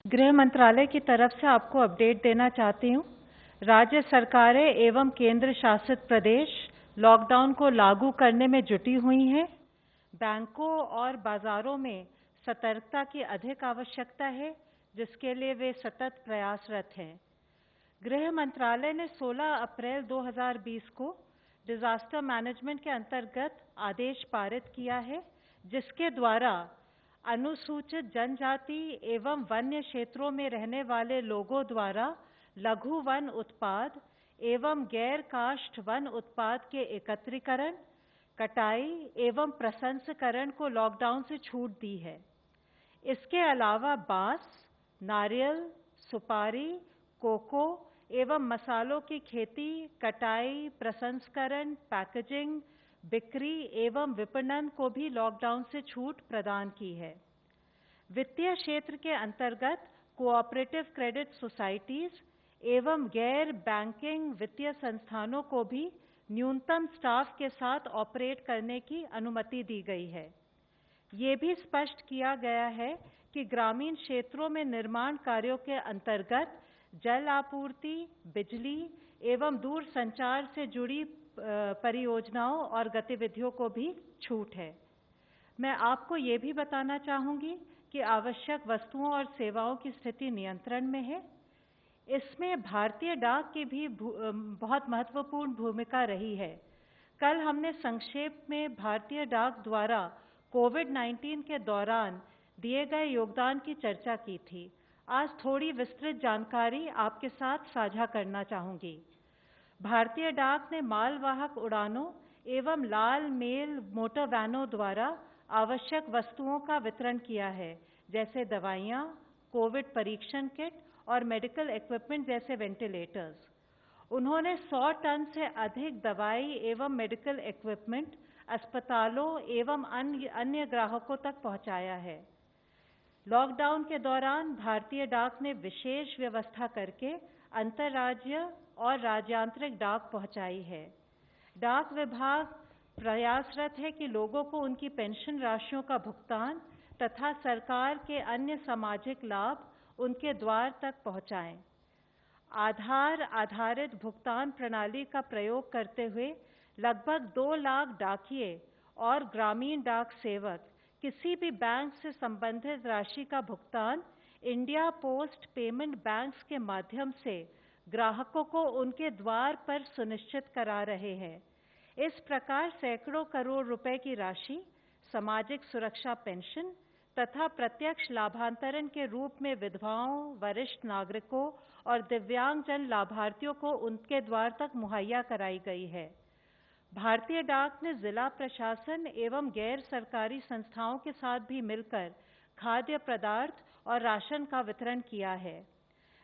गृह मंत्रालय की तरफ से आपको अपडेट देना चाहती हूँ। राज्य सरकारें एवं केंद्र शासित प्रदेश लॉकडाउन को लागू करने में जुटी हुई हैं। बैंकों और बाजारों में सतर्कता की अधिक आवश्यकता है, जिसके लिए वे सतत प्रयासरत हैं। गृह मंत्रालय ने 16 अप्रैल 2020 को डिजास्टर मैनेजमेंट के अंतर्गत आदेश पारित किया है, जिसके द्वारा अनुसूचित जनजाति एवं वन्य क्षेत्रों में रहने वाले लोगों द्वारा लघु वन उत्पाद एवं गैर काष्ठ वन उत्पाद के एकत्रीकरण, कटाई एवं प्रसंस्करण को लॉकडाउन से छूट दी है। इसके अलावा बांस, नारियल, सुपारी, कोको एवं मसालों की खेती, कटाई, प्रसंस्करण, पैकेजिंग, बिक्री एवं विपणन को भी लॉकडाउन से छूट प्रदान की है। वित्तीय क्षेत्र के अंतर्गत कोऑपरेटिव क्रेडिट सोसाइटीज एवं गैर बैंकिंग वित्तीय संस्थानों को भी न्यूनतम स्टाफ के साथ ऑपरेट करने की अनुमति दी गई है। ये भी स्पष्ट किया गया है कि ग्रामीण क्षेत्रों में निर्माण कार्यों के अंतर्गत जल आपूर्ति, बिजली एवं दूर संचार से जुड़ी परियोजनाओं और गतिविधियों को भी छूट है। मैं आपको ये भी बताना चाहूँगी कि आवश्यक वस्तुओं और सेवाओं की स्थिति नियंत्रण में है। इसमें भारतीय डाक की भी बहुत महत्वपूर्ण भूमिका रही है। कल हमने संक्षेप में भारतीय डाक द्वारा कोविड-19 के दौरान दिए गए योगदान की चर्चा की थी। आज थोड़ी विस्तृत जानकारी आपके साथ साझा करना चाहूँगी। भारतीय डाक ने मालवाहक उड़ानों एवं लाल मेल मोटर वैनों द्वारा आवश्यक वस्तुओं का वितरण किया है, जैसे दवाइयाँ, कोविड परीक्षण किट और मेडिकल इक्विपमेंट जैसे वेंटिलेटर्स। उन्होंने 100 टन से अधिक दवाई एवं मेडिकल इक्विपमेंट अस्पतालों एवं अन्य ग्राहकों तक पहुंचाया है। लॉकडाउन के दौरान भारतीय डाक ने विशेष व्यवस्था करके अंतर्राज्यीय और राज्यांतरिक डाक पहुंचाई है। डाक विभाग प्रयासरत है कि लोगों को उनकी पेंशन राशियों का भुगतान तथा सरकार के अन्य सामाजिक लाभ उनके द्वार तक पहुंचाएं। आधार आधारित भुगतान प्रणाली का प्रयोग करते हुए लगभग 2 लाख डाकिये और ग्रामीण डाक सेवक किसी भी बैंक से संबंधित राशि का भुगतान इंडिया पोस्ट पेमेंट बैंक्स के माध्यम से ग्राहकों को उनके द्वार पर सुनिश्चित करा रहे हैं। इस प्रकार सैकड़ों करोड़ रुपए की राशि सामाजिक सुरक्षा पेंशन तथा प्रत्यक्ष लाभांतरण के रूप में विधवाओं, वरिष्ठ नागरिकों और दिव्यांगजन लाभार्थियों को उनके द्वार तक मुहैया कराई गई है। भारतीय डाक ने जिला प्रशासन एवं गैर सरकारी संस्थाओं के साथ भी मिलकर खाद्य पदार्थ और राशन का वितरण किया है।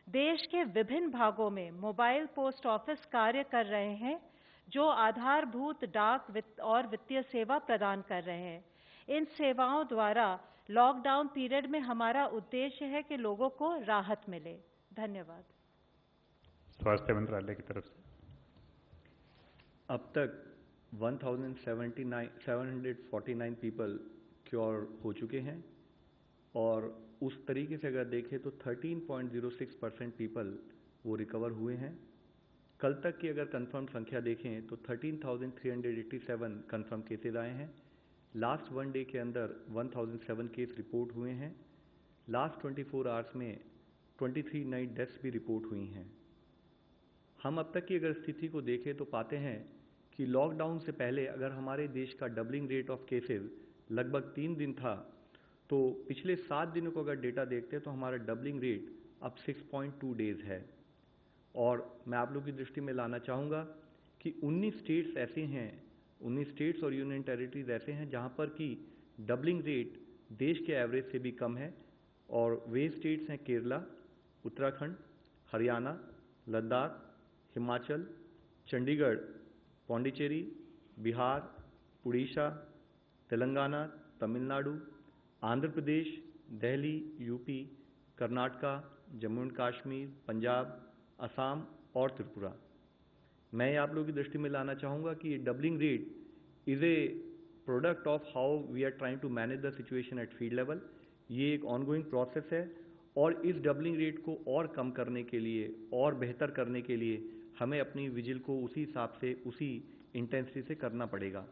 देश के विभिन्न भागों में मोबाइल पोस्ट ऑफिस कार्य कर रहे हैं, जो आधारभूत डाक और वित्तीय सेवा प्रदान कर रहे हैं। इन सेवाओं द्वारा लॉकडाउन पीरियड में हमारा उद्देश्य है कि लोगों को राहत मिले। धन्यवाद। स्वास्थ्य मंत्रालय की तरफ से अब तक 1749 पीपल क्योर हो चुके हैं और उस तरीके से अगर देखें तो 13.06% पीपल वो रिकवर हुए हैं। कल तक की अगर कंफर्म संख्या देखें तो 13,387 कंफर्म केसेज आए हैं। लास्ट 1 डे के अंदर 1007 केस रिपोर्ट हुए हैं। लास्ट 24 आवर्स में 23 नई डेथ्स भी रिपोर्ट हुई हैं। हम अब तक की अगर स्थिति को देखें तो पाते हैं कि लॉकडाउन से पहले अगर हमारे देश का डबलिंग रेट ऑफ केसेस लगभग 3 दिन था, तो पिछले 7 दिनों को अगर डेटा देखते हैं तो हमारा डबलिंग रेट अब 6.2 डेज है। और मैं आप लोगों की दृष्टि में लाना चाहूँगा कि 19 स्टेट्स ऐसे हैं, 19 स्टेट्स और यूनियन टेरिटरीज ऐसे हैं जहाँ पर कि डबलिंग रेट देश के एवरेज से भी कम है। और वे स्टेट्स हैं केरला, उत्तराखंड, हरियाणा, लद्दाख, हिमाचल, चंडीगढ़, पौंडीचेरी, बिहार, उड़ीसा, तेलंगाना, तमिलनाडु, आंध्र प्रदेश, दिल्ली, यूपी, कर्नाटका, जम्मू एंड कश्मीर, पंजाब, असम और त्रिपुरा। मैं आप लोगों की दृष्टि में लाना चाहूँगा कि ये doubling rate is a product of how we are trying to manage the situation at field level. ये एक ऑनगोइंग प्रोसेस है और इस डबलिंग रेट को और कम करने के लिए और बेहतर करने के लिए हमें अपनी विजिल को उसी हिसाब से, उसी इंटेंसिटी से करना पड़ेगा।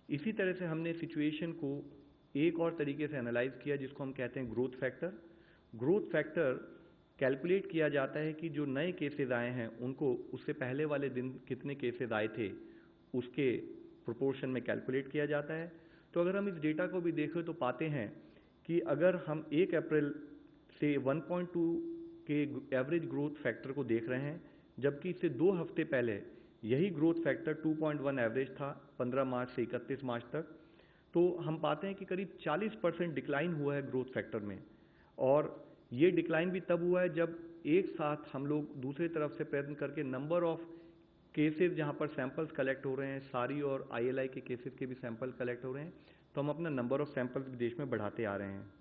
इसी तरह से हमने सिचुएशन को एक और तरीके से एनालाइज किया जिसको हम कहते हैं growth factor. Growth factor calculate किया जाता है कि जो नए केसेस आए हैं उनको उससे पहले वाले दिन कितने केसेस आए थे उसके प्रोपोर्शन में कैलकुलेट किया जाता है। तो अगर हम इस डेटा को भी देखें तो पाते हैं कि अगर हम 1 अप्रैल से 1.2 के एवरेज ग्रोथ फैक्टर को देख रहे हैं, जबकि इससे 2 हफ्ते पहले यही ग्रोथ फैक्टर 2.1 एवरेज था 15 मार्च से 31 मार्च तक, तो हम पाते हैं कि करीब 40% डिक्लाइन हुआ है ग्रोथ फैक्टर में। और ये डिक्लाइन भी तब हुआ है जब एक साथ हम लोग दूसरी तरफ से प्रयत्न करके नंबर ऑफ केसेस जहाँ पर सैंपल्स कलेक्ट हो रहे हैं, सारी और ILI के केसेस के भी सैंपल कलेक्ट हो रहे हैं, तो हम अपना नंबर ऑफ सैंपल्स देश में बढ़ाते आ रहे हैं।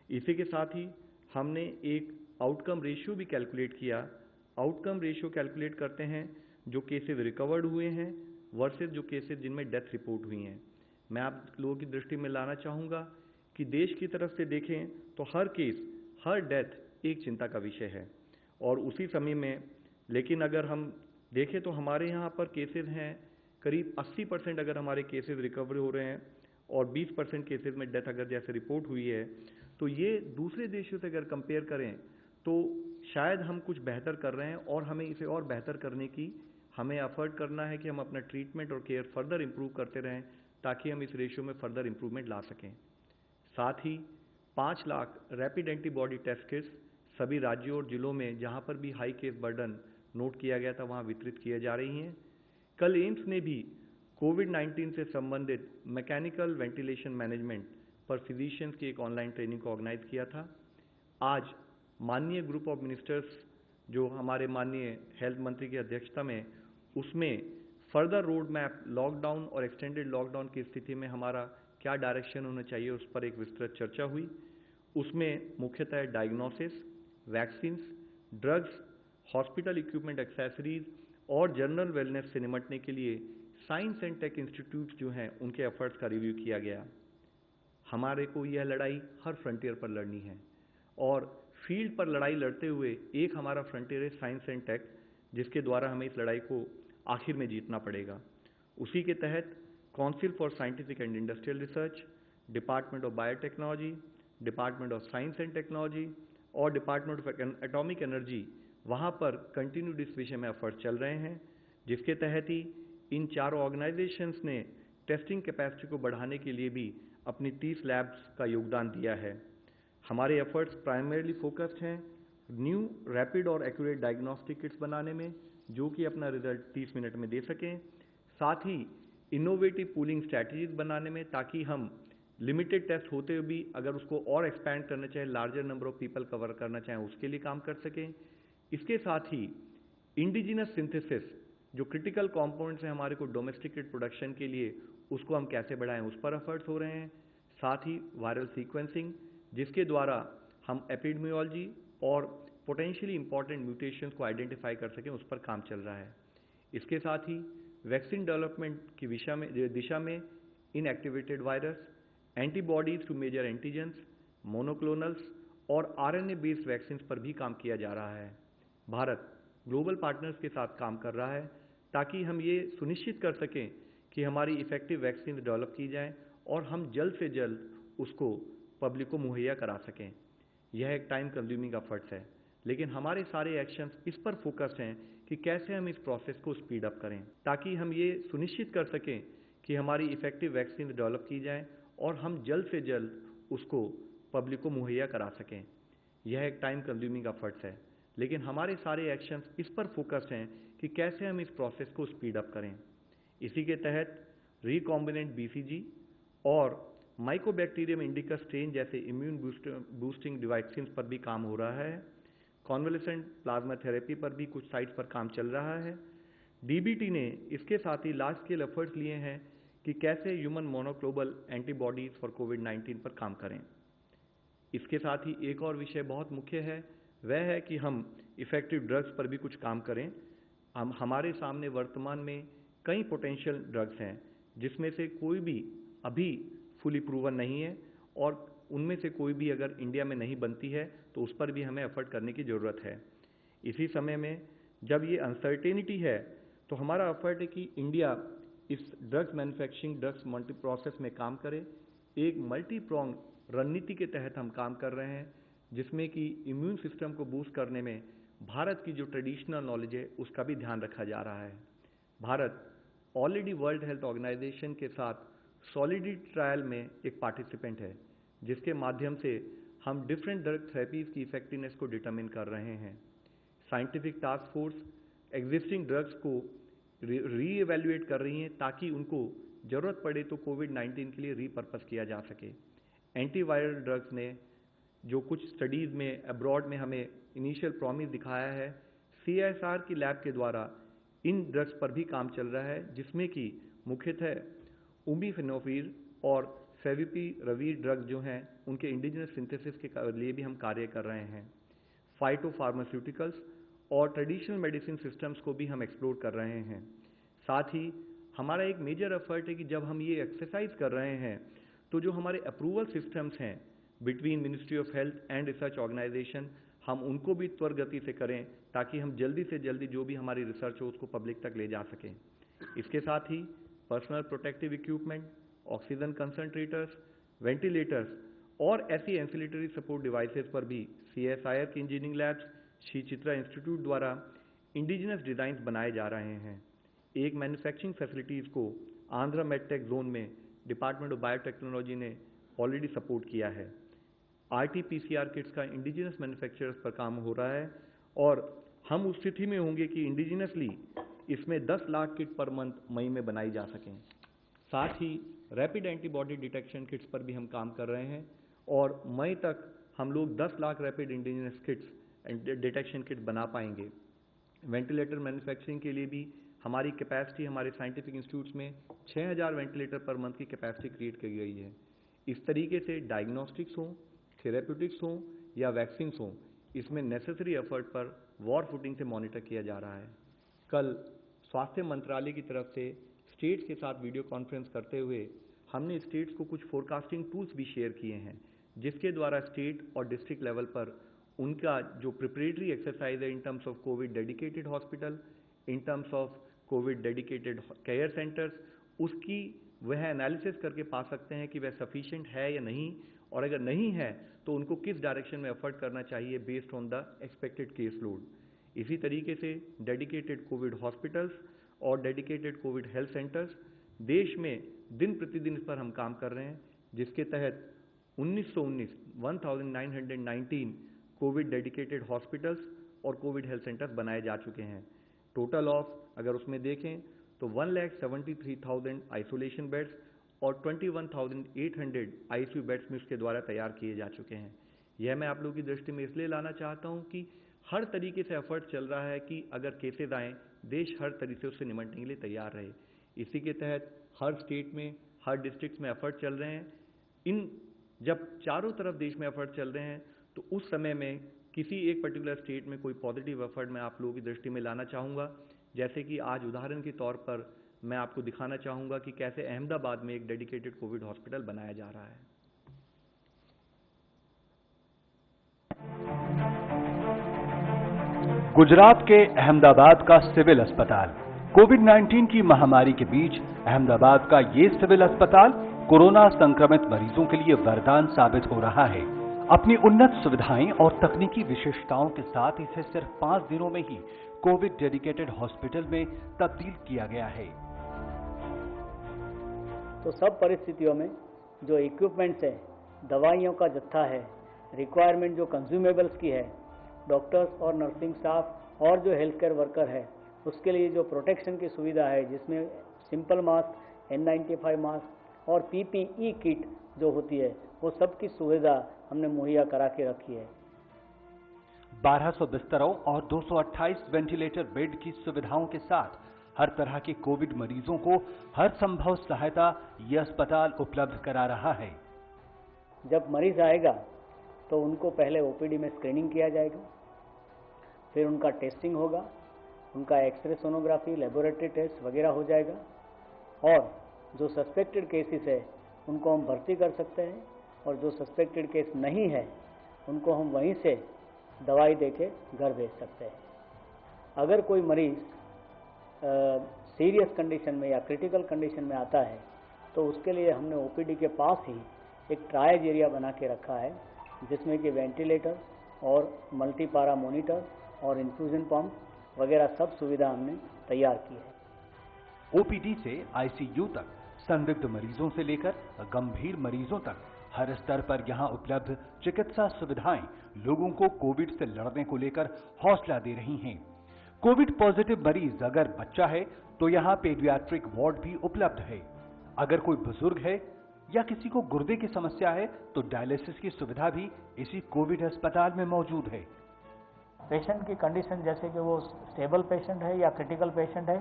इसी के साथ ही हमने एक आउटकम रेशियो भी कैलकुलेट किया। आउटकम रेशियो कैलकुलेट करते हैं जो केसेस रिकवर्ड हुए हैं वर्सेस जो केसेस जिनमें डेथ रिपोर्ट हुई हैं। मैं आप लोगों की दृष्टि में लाना चाहूँगा कि देश की तरफ से देखें तो हर केस, हर डेथ एक चिंता का विषय है। और उसी समय में लेकिन अगर हम देखें तो हमारे यहाँ पर केसेस हैं करीब 80% अगर हमारे केसेस रिकवर हो रहे हैं और 20% केसेस में डेथ अगर जैसे रिपोर्ट हुई है, तो ये दूसरे देशों से अगर कंपेयर करें तो शायद हम कुछ बेहतर कर रहे हैं और हमें इसे और बेहतर करने की हमें एफर्ट करना है कि हम अपना ट्रीटमेंट और केयर फर्दर इंप्रूव करते रहें ताकि हम इस रेशियो में फर्दर इंप्रूवमेंट ला सकें। साथ ही 5 lakh rapid antibody test kits सभी राज्यों और जिलों में जहां पर भी हाई केस बर्डन नोट किया गया था वहां वितरित किए जा रही हैं। कल एम्स ने भी कोविड-19 से संबंधित मैकेनिकल वेंटिलेशन मैनेजमेंट पर फिजिशियंस की एक ऑनलाइन ट्रेनिंग को ऑर्गेनाइज किया था। आज माननीय ग्रुप ऑफ मिनिस्टर्स जो हमारे माननीय हेल्थ मंत्री की अध्यक्षता में, उसमें फर्दर रोड मैप लॉकडाउन और एक्सटेंडेड लॉकडाउन की स्थिति में हमारा क्या डायरेक्शन होना चाहिए उस पर एक विस्तृत चर्चा हुई। उसमें मुख्यतः diagnosis, vaccines, drugs, hospital equipment accessories और जनरल वेलनेस से निपटने के लिए साइंस एंड टेक इंस्टीट्यूट जो हैं उनके एफर्ट्स का रिव्यू किया गया। हमारे को यह लड़ाई हर फ्रंटियर पर लड़नी है और फील्ड पर लड़ाई लड़ते हुए एक हमारा फ्रंटियर है साइंस एंड टेक, जिसके द्वारा हमें इस लड़ाई को आखिर में जीतना पड़ेगा। उसी के तहत council for scientific and industrial research, department of biotechnology, department of science and technology और डिपार्टमेंट ऑफ एटॉमिक एनर्जी, वहाँ पर कंटिन्यूड इस विषय में एफर्ट चल रहे हैं, जिसके तहत ही इन चारों ऑर्गेनाइजेशंस ने टेस्टिंग कैपेसिटी को बढ़ाने के लिए भी अपनी 30 लैब्स का योगदान दिया है। हमारे एफर्ट्स प्राइमरीली फोकस्ड हैं न्यू रैपिड और एक्यूरेट डायग्नोस्टिक किट्स बनाने में, जो कि अपना रिजल्ट 30 मिनट में दे सकें। साथ ही इनोवेटिव पूलिंग स्ट्रैटेजीज बनाने में, ताकि हम लिमिटेड टेस्ट होते हुए भी अगर उसको और एक्सपैंड करना चाहें, larger number of people cover करना चाहें, उसके लिए काम कर सकें। इसके साथ ही इंडिजिनस सिंथेसिस जो क्रिटिकल कंपोनेंट्स हैं हमारे को डोमेस्टिकेट प्रोडक्शन के लिए, उसको हम कैसे बढ़ाएं, उस पर एफर्ट्स हो रहे हैं। साथ ही वायरल सीक्वेंसिंग, जिसके द्वारा हम एपिडेमियोलॉजी और पोटेंशियली इंपॉर्टेंट म्यूटेशंस को आइडेंटिफाई कर सकें, उस पर काम चल रहा है। इसके साथ ही वैक्सीन डेवलपमेंट की दिशा में inactivated virus, antibodies two major antigens, monoclonals और RNA बेस्ड वैक्सीन पर भी काम किया जा रहा है। भारत ग्लोबल पार्टनर्स के साथ काम कर रहा है ताकि हम ये सुनिश्चित कर सकें कि हमारी इफेक्टिव वैक्सीन डेवलप की जाए और हम जल्द से जल्द उसको पब्लिक को मुहैया करा सकें। यह एक टाइम कंज्यूमिंग एफर्ट्स है, लेकिन हमारे सारे एक्शंस इस पर फोकस्ड हैं कि कैसे हम इस प्रोसेस को स्पीड अप करें ताकि हम ये सुनिश्चित कर सकें कि हमारी इफेक्टिव वैक्सीन डेवलप की जाए और हम जल्द से जल्द उसको पब्लिक को मुहैया करा सकें। यह एक टाइम कंज्यूमिंग एफर्ट्स है, लेकिन हमारे सारे एक्शंस इस पर फोकस्ड हैं कि कैसे हम इस प्रोसेस को स्पीड अप करें। इसी के तहत रिकॉम्बिनेंट BCG और माइकोबैक्टीरियम इंडिका स्ट्रेन जैसे इम्यून बूस्टिंग वैक्सीन पर भी काम हो रहा है। कॉन्वलेसेंट प्लाज्मा थेरेपी पर भी कुछ साइट्स पर काम चल रहा है। DBT ने इसके साथ ही लार्ज स्केल एफर्ट्स लिए हैं कि कैसे ह्यूमन मोनोक्लोनल एंटीबॉडीज फॉर कोविड-19 पर काम करें। इसके साथ ही एक और विषय बहुत मुख्य है, वह है कि हम इफेक्टिव ड्रग्स पर भी कुछ काम करें। हमारे सामने वर्तमान में कई पोटेंशियल ड्रग्स हैं जिसमें से कोई भी अभी फुली प्रूवन नहीं है और उनमें से कोई भी अगर इंडिया में नहीं बनती है तो उस पर भी हमें एफर्ट करने की ज़रूरत है। इसी समय में जब ये अनसर्टेनिटी है तो हमारा एफर्ट है कि इंडिया इस drugs manufacturing, drugs multi process में काम करे। एक मल्टी प्रोंग रणनीति के तहत हम काम कर रहे हैं, जिसमें कि इम्यून सिस्टम को बूस्ट करने में भारत की जो ट्रेडिशनल नॉलेज है उसका भी ध्यान रखा जा रहा है। Bharat already World Health Organization के साथ सॉलिडिटी ट्रायल में एक पार्टिसिपेंट है, जिसके माध्यम से हम डिफरेंट ड्रग थेरेपीज की इफेक्टिवनेस को डिटरमिन कर रहे हैं। Scientific task force existing drugs को रीएवैल्यूएट कर रही हैं ताकि उनको जरूरत पड़े तो कोविड-19 के लिए रीपर्पस किया जा सके। एंटीवायरल ड्रग्स ने जो कुछ स्टडीज़ में अब्रॉड में हमें इनिशियल प्रॉमिस दिखाया है, CSR की लैब के द्वारा इन ड्रग्स पर भी काम चल रहा है, जिसमें कि मुख्यतः उमिफेनोफिर और फेविपिराविर ड्रग जो हैं उनके इंडिजिनस सिंथेसिस के लिए भी हम कार्य कर रहे हैं। फाइटोफार्मास्यूटिकल्स और ट्रेडिशनल मेडिसिन सिस्टम्स को भी हम एक्सप्लोर कर रहे हैं। साथ ही हमारा एक मेजर एफर्ट है कि जब हम ये एक्सरसाइज कर रहे हैं तो जो हमारे अप्रूवल सिस्टम्स हैं between ministry of health and research organisation, हम उनको भी त्वरित गति से करें ताकि हम जल्दी से जल्दी जो भी हमारी रिसर्च हो उसको पब्लिक तक ले जा सकें। इसके साथ ही personal protective equipment, oxygen concentrators, ventilators और ऐसी एंसिलेटरी सपोर्ट डिवाइसेस पर भी CSIR की engineering labs, Shri Chitra institute द्वारा इंडिजिनस डिज़ाइन बनाए जा रहे हैं। एक मैन्युफैक्चरिंग फैसिलिटीज़ को आंध्रा मेडटेक जोन में डिपार्टमेंट ऑफ बायोटेक्नोलॉजी ने ऑलरेडी सपोर्ट किया है। RT-PCR किट्स का इंडिजिनस मैन्युफैक्चरर्स पर काम हो रहा है और हम उस स्थिति में होंगे कि इंडिजिनसली इसमें 10 लाख किट पर मंथ मई में बनाई जा सकें। साथ ही रैपिड एंटीबॉडी डिटेक्शन किट्स पर भी हम काम कर रहे हैं और मई तक हम लोग 10 lakh rapid indigenous kits detection kit बना पाएंगे। वेंटिलेटर मैन्युफैक्चरिंग के लिए भी हमारी कैपेसिटी हमारे साइंटिफिक इंस्टीट्यूट्स में 6000 वेंटिलेटर पर मंथ की कैपेसिटी क्रिएट की गई है। इस तरीके से डायग्नोस्टिक्स हों, थेरेप्यूटिक्स हों या वैक्सीन्स हों, इसमें नेसेसरी एफर्ट पर वॉर फुटिंग से मॉनिटर किया जा रहा है। कल स्वास्थ्य मंत्रालय की तरफ से स्टेट्स के साथ वीडियो कॉन्फ्रेंस करते हुए हमने स्टेट्स को कुछ फोरकास्टिंग टूल्स भी शेयर किए हैं, जिसके द्वारा स्टेट और डिस्ट्रिक्ट लेवल पर उनका जो प्रिपरेटरी एक्सरसाइज है in terms of Covid dedicated hospital, in terms of Covid dedicated care centres, उसकी वह एनालिसिस करके पा सकते हैं कि वह सफिशिएंट है या नहीं, और अगर नहीं है तो उनको किस डायरेक्शन में एफर्ट करना चाहिए based on the expected case load. इसी तरीके से डेडिकेटेड कोविड हॉस्पिटल्स और डेडिकेटेड कोविड हेल्थ सेंटर्स देश में दिन प्रतिदिन इस पर हम काम कर रहे हैं, जिसके तहत 1919 कोविड डेडिकेटेड हॉस्पिटल्स और कोविड हेल्थ सेंटर्स बनाए जा चुके हैं। टोटल ऑफ अगर उसमें देखें तो 1,73,000 आइसोलेशन बेड्स और 21,800 ICU बेड्स में उसके द्वारा तैयार किए जा चुके हैं। यह मैं आप लोगों की दृष्टि में इसलिए लाना चाहता हूं कि हर तरीके से एफर्ट चल रहा है कि अगर केसेज आएँ देश हर तरीके से उससे निपटने के लिए तैयार रहे। इसी के तहत हर स्टेट में, हर डिस्ट्रिक्ट में एफर्ट चल रहे हैं। इन जब चारों तरफ देश में एफर्ट चल रहे हैं तो उस समय में किसी एक पर्टिकुलर स्टेट में कोई पॉजिटिव एफर्ट मैं आप लोगों की दृष्टि में लाना चाहूँगा। जैसे कि आज उदाहरण के तौर पर मैं आपको दिखाना चाहूँगा कि कैसे अहमदाबाद में एक डेडिकेटेड कोविड हॉस्पिटल बनाया जा रहा है। गुजरात के अहमदाबाद का सिविल अस्पताल। कोविड-19 की महामारी के बीच अहमदाबाद का ये सिविल अस्पताल कोरोना संक्रमित मरीजों के लिए वरदान साबित हो रहा है। अपनी उन्नत सुविधाएं और तकनीकी विशेषताओं के साथ इसे सिर्फ 5 दिनों में ही कोविड डेडिकेटेड हॉस्पिटल में तब्दील किया गया है। तो सब परिस्थितियों में जो इक्विपमेंट्स है, दवाइयों का जत्था है, रिक्वायरमेंट जो कंज्यूमेबल्स की है, डॉक्टर्स और नर्सिंग स्टाफ और जो हेल्थ केयर वर्कर है उसके लिए जो प्रोटेक्शन की सुविधा है, जिसमें सिंपल मास्क, N95 मास्क और PPE किट जो होती है वो सब की सुविधा हमने मुहैया करा के रखी है। 1200 बिस्तरों और 228 वेंटिलेटर बेड की सुविधाओं के साथ हर तरह के कोविड मरीजों को हर संभव सहायता यह अस्पताल उपलब्ध करा रहा है। जब मरीज आएगा तो उनको पहले OPD में स्क्रीनिंग किया जाएगा, फिर उनका टेस्टिंग होगा, उनका एक्सरे सोनोग्राफी, लेबोरेटरी टेस्ट वगैरह हो जाएगा और जो सस्पेक्टेड केसेस है उनको हम भर्ती कर सकते हैं और जो सस्पेक्टेड केस नहीं है उनको हम वहीं से दवाई देके घर भेज सकते हैं। अगर कोई मरीज़ सीरियस कंडीशन में या क्रिटिकल कंडीशन में आता है तो उसके लिए हमने ओपीडी के पास ही एक ट्रायज एरिया बना के रखा है, जिसमें कि वेंटिलेटर और मल्टीपारा मॉनिटर और इन्फ्यूजन पंप वगैरह सब सुविधा हमने तैयार की है। ओपीडी से आईसीयू तक, संदिग्ध मरीजों से लेकर गंभीर मरीजों तक हर स्तर पर यहां उपलब्ध चिकित्सा सुविधाएं लोगों को कोविड से लड़ने को लेकर हौसला दे रही हैं। कोविड पॉजिटिव मरीज अगर बच्चा है तो यहां पेडियाट्रिक वार्ड भी उपलब्ध है। अगर कोई बुजुर्ग है या किसी को गुर्दे की समस्या है तो डायलिसिस की सुविधा भी इसी कोविड अस्पताल में मौजूद है। पेशेंट की कंडीशन जैसे कि वो स्टेबल पेशेंट है या क्रिटिकल पेशेंट है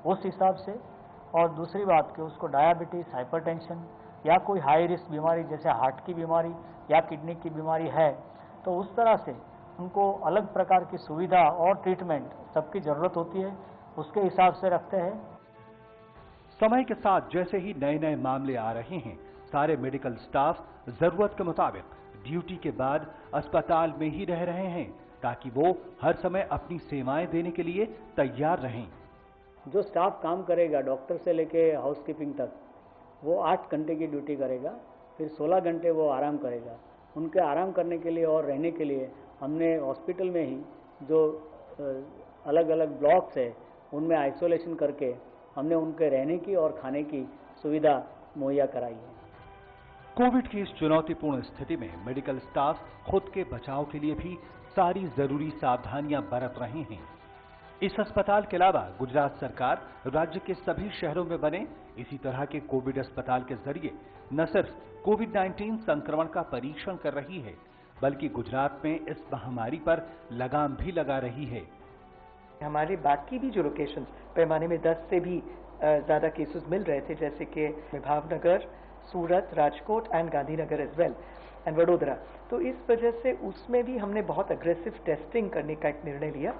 उस हिसाब से, और दूसरी बात कि उसको डायबिटीज, हाइपरटेंशन या कोई हाई रिस्क बीमारी जैसे हार्ट की बीमारी या किडनी की बीमारी है तो उस तरह से उनको अलग प्रकार की सुविधा और ट्रीटमेंट सबकी ज़रूरत होती है, उसके हिसाब से रखते हैं। समय के साथ जैसे ही नए नए मामले आ रहे हैं, सारे मेडिकल स्टाफ जरूरत के मुताबिक ड्यूटी के बाद अस्पताल में ही रह रहे हैं ताकि वो हर समय अपनी सेवाएं देने के लिए तैयार रहें। जो स्टाफ काम करेगा डॉक्टर से लेके हाउसकीपिंग तक, वो 8 घंटे की ड्यूटी करेगा, फिर 16 घंटे वो आराम करेगा। उनके आराम करने के लिए और रहने के लिए हमने हॉस्पिटल में ही जो अलग अलग ब्लॉक्स है उनमें आइसोलेशन करके हमने उनके रहने की और खाने की सुविधा मुहैया कराई है। कोविड की इस चुनौतीपूर्ण स्थिति में मेडिकल स्टाफ खुद के बचाव के लिए भी सारी जरूरी सावधानियां बरत रहे हैं। इस अस्पताल के अलावा गुजरात सरकार राज्य के सभी शहरों में बने इसी तरह के कोविड अस्पताल के जरिए न सिर्फ कोविड-19 संक्रमण का परीक्षण कर रही है, बल्कि गुजरात में इस महामारी पर लगाम भी लगा रही है। हमारे बाकी भी जो लोकेशंस पैमाने में 10 से भी ज़्यादा केसेस मिल रहे थे, जैसे कि Bhavnagar, Surat, Rajkot and Gandhinagar as well and Vadodara. तो इस वजह से उसमें भी हमने बहुत अग्रेसिव टेस्टिंग करने का एक निर्णय लिया।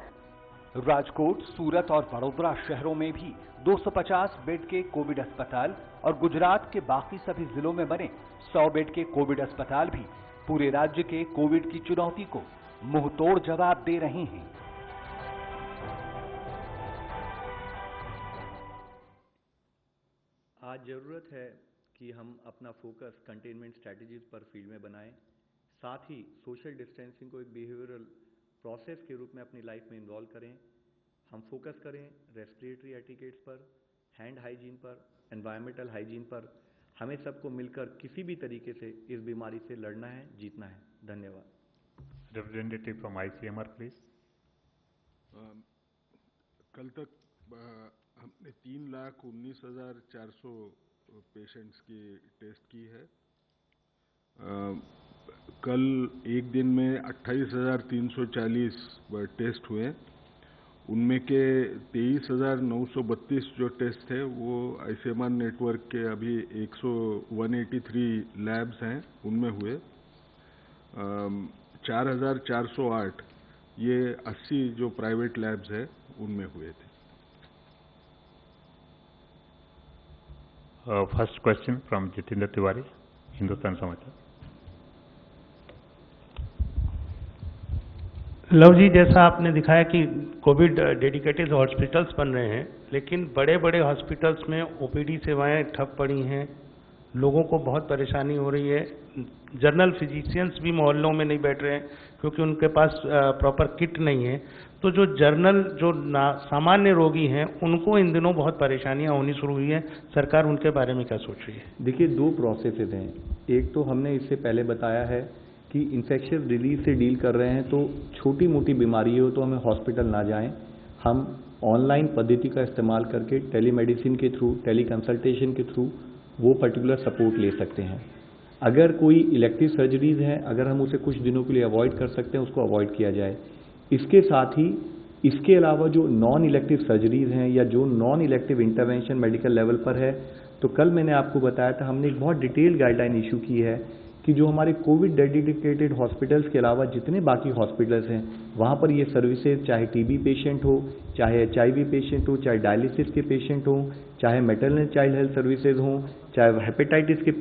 राजकोट, सूरत और वडोदरा शहरों में भी 250 बेड के कोविड अस्पताल और गुजरात के बाकी सभी जिलों में बने 100 बेड के कोविड अस्पताल भी पूरे राज्य के कोविड की चुनौती को मुंहतोड़ जवाब दे रहे हैं। आज ज़रूरत है कि हम अपना फोकस कंटेनमेंट स्ट्रैटेजीज पर फील्ड में बनाएं, साथ ही सोशल डिस्टेंसिंग को एक बिहेवियरल प्रोसेस के रूप में अपनी लाइफ में इन्वॉल्व करें। हम फोकस करें रेस्पिरेटरी एटिकेट्स पर, हैंड हाइजीन पर, एनवायरमेंटल हाइजीन पर। हमें सबको मिलकर किसी भी तरीके से इस बीमारी से लड़ना है, जीतना है। धन्यवाद। Representative from ICMR please. कल तक हमने 3,19,400 पेशेंट्स की टेस्ट की है। कल एक दिन में 28,340 टेस्ट हुए। उनमें के 23,932 जो टेस्ट है वो आईसीएमआर नेटवर्क के अभी 183 लैब्स हैं उनमें हुए। 4,408 ये 80 जो प्राइवेट लैब्स है उनमें हुए थे। First question from Jitendra Tiwari, Hindustan समाचार। लव जी, जैसा आपने दिखाया कि कोविड डेडिकेटेड हॉस्पिटल्स बन रहे हैं, लेकिन बड़े बड़े हॉस्पिटल्स में ओपीडी सेवाएं ठप पड़ी हैं, लोगों को बहुत परेशानी हो रही है। जनरल फिजिशियंस भी मोहल्लों में नहीं बैठ रहे हैं क्योंकि उनके पास प्रॉपर किट नहीं है। तो जो सामान्य रोगी हैं उनको इन दिनों बहुत परेशानियां होनी शुरू हुई है। सरकार उनके बारे में क्या सोच रही है? देखिए, 2 प्रोसेसेस हैं। एक तो हमने इससे पहले बताया है कि इन्फेक्शियस डिजीज से डील कर रहे हैं तो छोटी मोटी बीमारी हो तो हमें हॉस्पिटल ना जाएं। हम ऑनलाइन पद्धति का इस्तेमाल करके टेलीमेडिसिन के थ्रू, टेली कंसल्टेशन के थ्रू वो पर्टिकुलर सपोर्ट ले सकते हैं। अगर कोई इलेक्टिव सर्जरीज हैं, अगर हम उसे कुछ दिनों के लिए अवॉइड कर सकते हैं उसको अवॉइड किया जाए। इसके साथ ही इसके अलावा जो नॉन इलेक्टिव सर्जरीज हैं या जो non elective intervention medical level पर है, तो कल मैंने आपको बताया था हमने एक बहुत डिटेल गाइडलाइन इशू की है कि जो हमारे कोविड डेडिकेटेड हॉस्पिटल्स के अलावा जितने बाकी हॉस्पिटल्स हैं वहाँ पर ये सर्विसेज, चाहे टीबी पेशेंट हो, चाहे HIV पेशेंट हो, चाहे डायलिसिस के पेशेंट हो, चाहे मैटरनल चाइल्ड हेल्थ सर्विसेज हों, चाहे हेपेटाइटिस के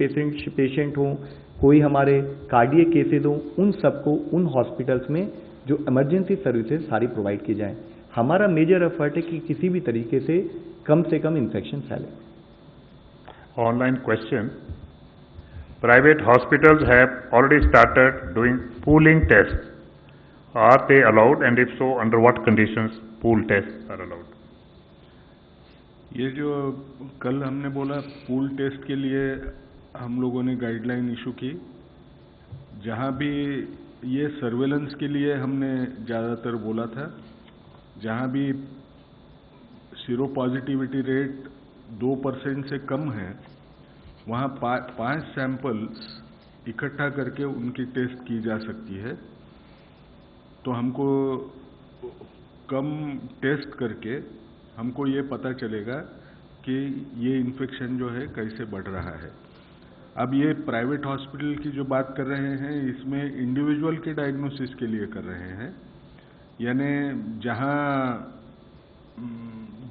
पेशेंट हों, कोई हमारे कार्डियक केसेज हो, उन सबको उन हॉस्पिटल्स में जो इमरजेंसी सर्विसेज सारी प्रोवाइड की जाएं। हमारा मेजर एफर्ट है कि किसी भी तरीके से कम इन्फेक्शन फैले। Online question. Private hospitals have already started doing pooling tests. Are they allowed, and if so, under what conditions pool tests are allowed? ये जो कल हमने बोला पूल टेस्ट के लिए हम लोगों ने गाइडलाइन इशू की। जहाँ भी ये सर्वेलेंस के लिए हमने ज़्यादातर बोला था, जहाँ भी सीरो पॉजिटिविटी रेट 2% से कम है, वहाँ 5 सैंपल्स इकट्ठा करके उनकी टेस्ट की जा सकती है। तो हमको कम टेस्ट करके हमको ये पता चलेगा कि ये इन्फेक्शन जो है कैसे बढ़ रहा है। अब ये प्राइवेट हॉस्पिटल की जो बात कर रहे हैं, इसमें इंडिविजुअल के डायग्नोसिस के लिए कर रहे हैं, यानी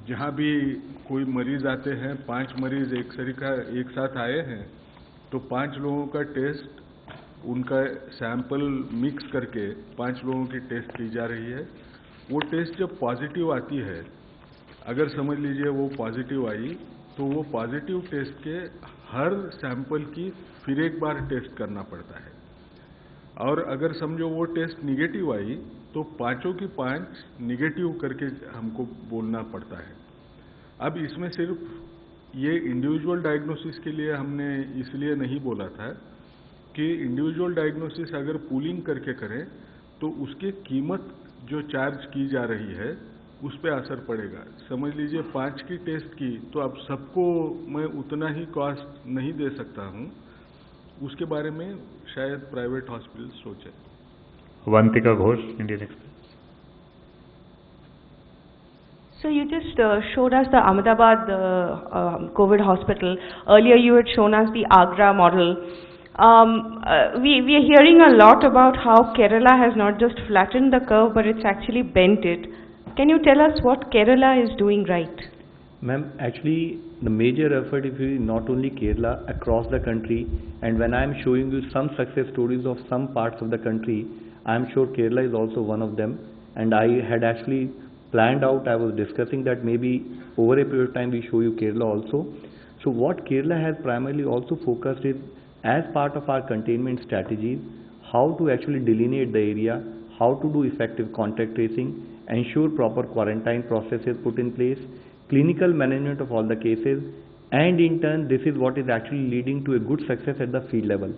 जहाँ भी कोई मरीज आते हैं, 5 मरीज एक साथ आए हैं, तो 5 लोगों का टेस्ट, उनका सैंपल मिक्स करके 5 लोगों की टेस्ट की जा रही है। वो टेस्ट जब पॉजिटिव आती है, अगर समझ लीजिए वो पॉजिटिव आई, तो वो पॉजिटिव टेस्ट के हर सैंपल की फिर एक बार टेस्ट करना पड़ता है। और अगर समझो वो टेस्ट निगेटिव आई, तो 5 की 5 निगेटिव करके हमको बोलना पड़ता है। अब इसमें सिर्फ ये इंडिविजुअल डायग्नोसिस के लिए हमने इसलिए नहीं बोला था कि इंडिविजुअल डायग्नोसिस अगर पूलिंग करके करें तो उसकी कीमत जो चार्ज की जा रही है उस पर असर पड़ेगा। समझ लीजिए 5 की टेस्ट की, तो अब सबको मैं उतना ही कॉस्ट नहीं दे सकता हूँ। उसके बारे में शायद प्राइवेट हॉस्पिटल सोचे। Avantika Ghosh, Indian Express. So you just showed us the Ahmedabad COVID hospital. Earlier you had shown us the Agra model. We are hearing a lot about how Kerala has not just flattened the curve, but it's actually bent it. Can you tell us what Kerala is doing right? Ma'am, actually the major effort is not only Kerala, across the country, and when I am showing you some success stories of some parts of the country, I am sure Kerala is also one of them. And I had actually planned out, I was discussing that maybe over a period of time we show you Kerala also. So what Kerala has primarily also focused is, as part of our containment strategies, how to actually delineate the area, how to do effective contact tracing, ensure proper quarantine processes put in place, clinical management of all the cases, and in turn this is what is actually leading to a good success at the field level.